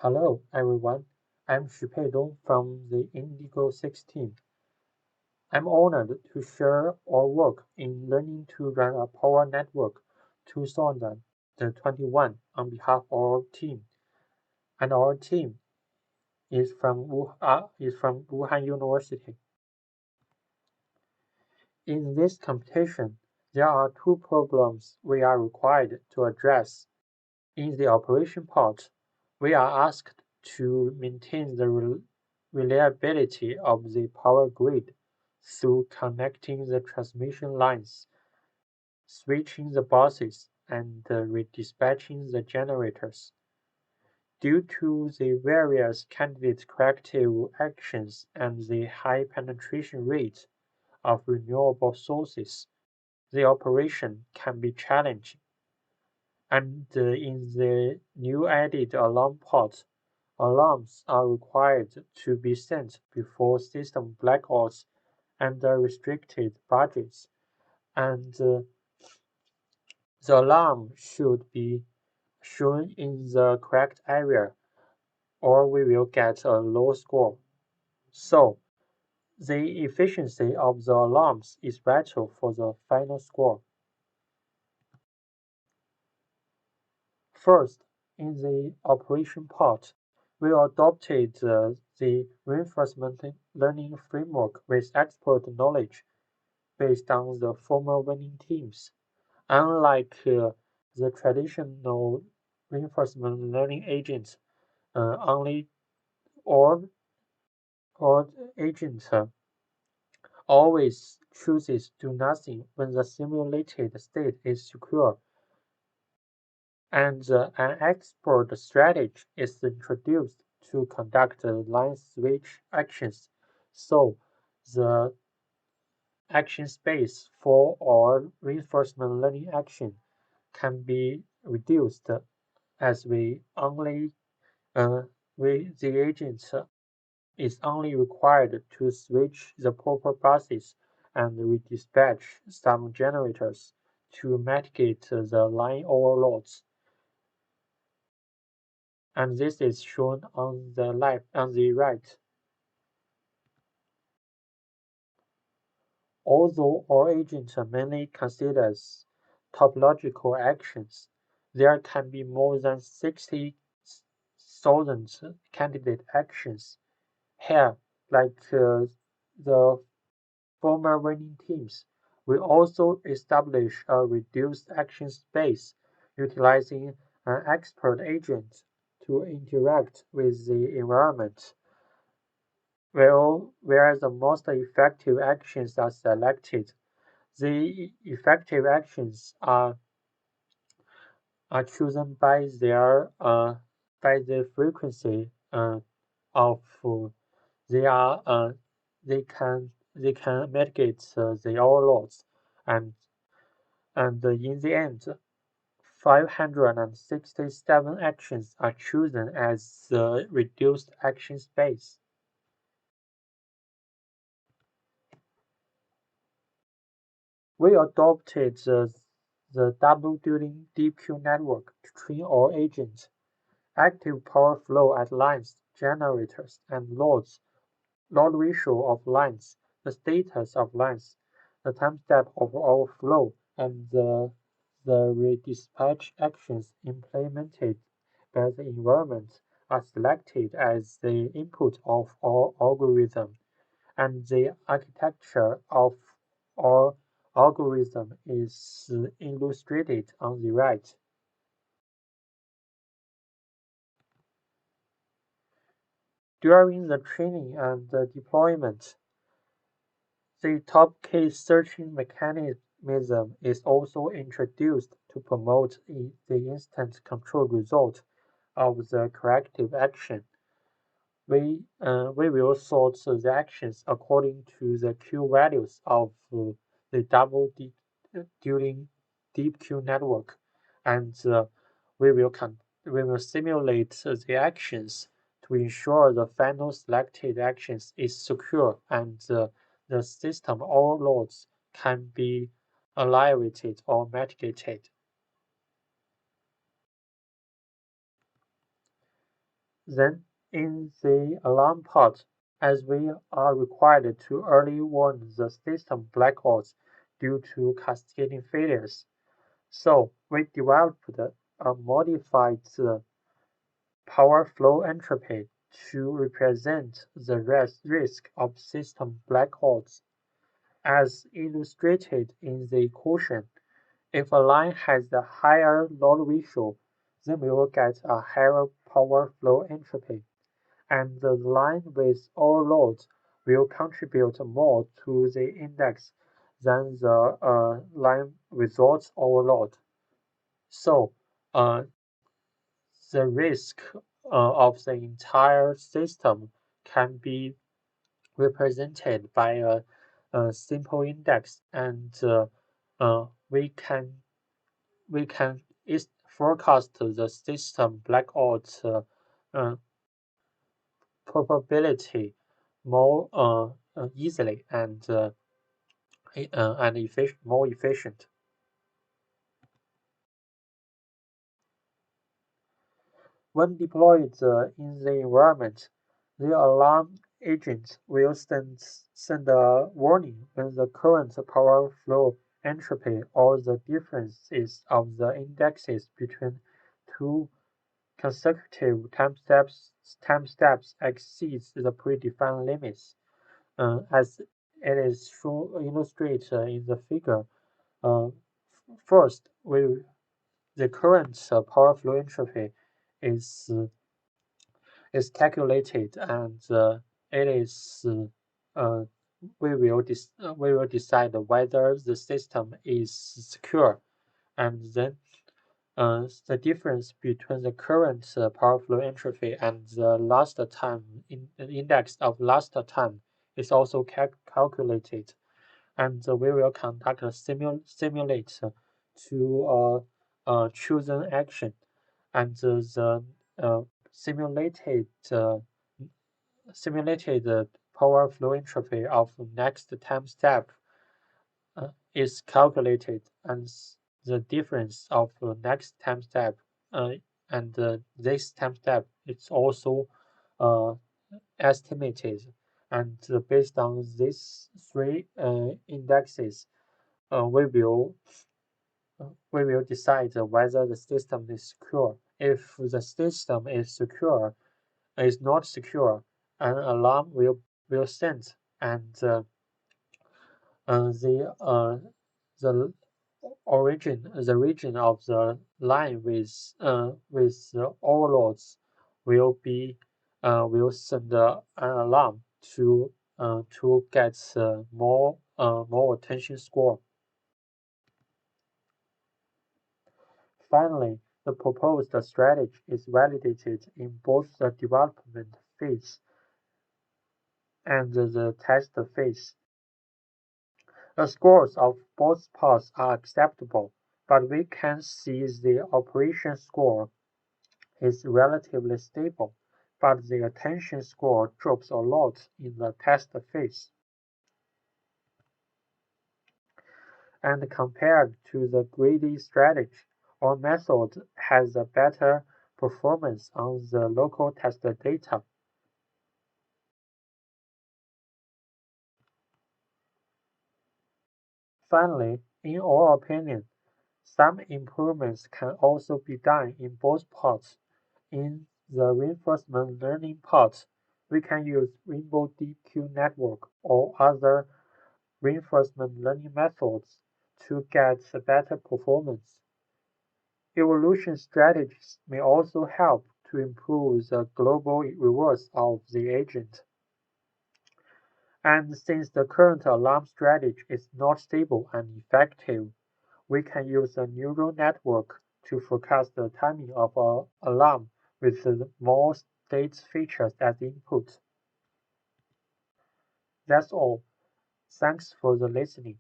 Hello, everyone. I'm Dong from the IndigoSix team. I'm honored to share our work in learning to run a power network 2021 on behalf of our team. And our team is from Wuhan University. In this competition, there are two problems we are required to address. In the operation part, we are asked to maintain the reliability of the power grid through connecting the transmission lines, switching the buses, and redispatching the generators. Due to the various candidate corrective actions and the high penetration rate of renewable sources, the operation can be challenging. And in the new added alarm part, alarms are required to be sent before system blackouts under restricted budgets, and the alarm should be shown in the correct area, or we will get a low score. So, the efficiency of the alarms is vital for the final score. First, in the operation part, we adopted the reinforcement learning framework with expert knowledge based on the former winning teams. Unlike the traditional reinforcement learning agents, only or or agent always chooses do nothing when the simulated state is secure, and an expert strategy is introduced to conduct line switch actions, so the action space for our reinforcement learning action can be reduced as uh, the agent is only required to switch the proper buses and redispatch some generators to mitigate the line overloads. And this is shown on the right. Although our agent mainly considers topological actions, there can be more than 60,000 candidate actions. Here, like the former winning teams, we also establish a reduced action space, utilizing an expert agent to interact with the environment. Where the most effective actions are selected, the effective actions are chosen by the frequency of they are they can mitigate the overloads, and in the end 567 actions are chosen as the reduced action space. We adopted the double-duty deep queue network to train our agents. Active power flow at lines, generators, and load ratio of lines, the status of lines, the time step of our flow, and the redispatch actions implemented by the environment are selected as the input of our algorithm, and the architecture of our algorithm is illustrated on the right. During the training and the deployment, the top case searching mechanism is also introduced to promote the instant control result of the corrective action. We will sort the actions according to the Q values of the during deep Q network, and we will we will simulate the actions to ensure the final selected actions is secure and the system overloads can be alleviated or mitigated. Then, in the alarm part, as we are required to early warn the system blackouts due to cascading failures, so we developed a modified power flow entropy to represent the risk of system blackouts. As illustrated in the equation, if a line has a higher load ratio, then we will get a higher power flow entropy, and the line with overload will contribute more to the index than the line without overload. So, uh, the risk of the entire system can be represented by a simple index, and we can forecast the system blackout uh, probability more easily and more efficient. When deployed in the environment, the alarm agent will send a warning when the current power flow entropy or the differences of the indexes between two consecutive time steps exceeds the predefined limits. As it is illustrated in the figure. Uh, First, the current power flow entropy is is calculated, and it is we will decide whether the system is secure, and then the difference between the current power flow entropy and the last time index of last time is also calculated, and we will conduct a simulate to chosen action, and the uh, simulated uh, simulated power flow entropy of next time step is calculated, and the difference of next time step uh, and this time step is also uh, estimated, and based on these three indexes, uh, we will we will decide whether the system is secure. If the system is not secure, an alarm will send, and the the region of the line with the overloads will send an alarm to get more attention score. Finally, the proposed strategy is validated in both the development phase and the test phase. The scores of both parts are acceptable, but we can see the operation score is relatively stable, but the attention score drops a lot in the test phase. And compared to the greedy strategy, our method has a better performance on the local test data. Finally, in our opinion, some improvements can also be done in both parts. In the reinforcement learning part, we can use Rainbow DQ network or other reinforcement learning methods to get better performance. Evolution strategies may also help to improve the global rewards of the agent. And since the current alarm strategy is not stable and effective, we can use a neural network to forecast the timing of an alarm with more state features as input. That's all. Thanks for the listening.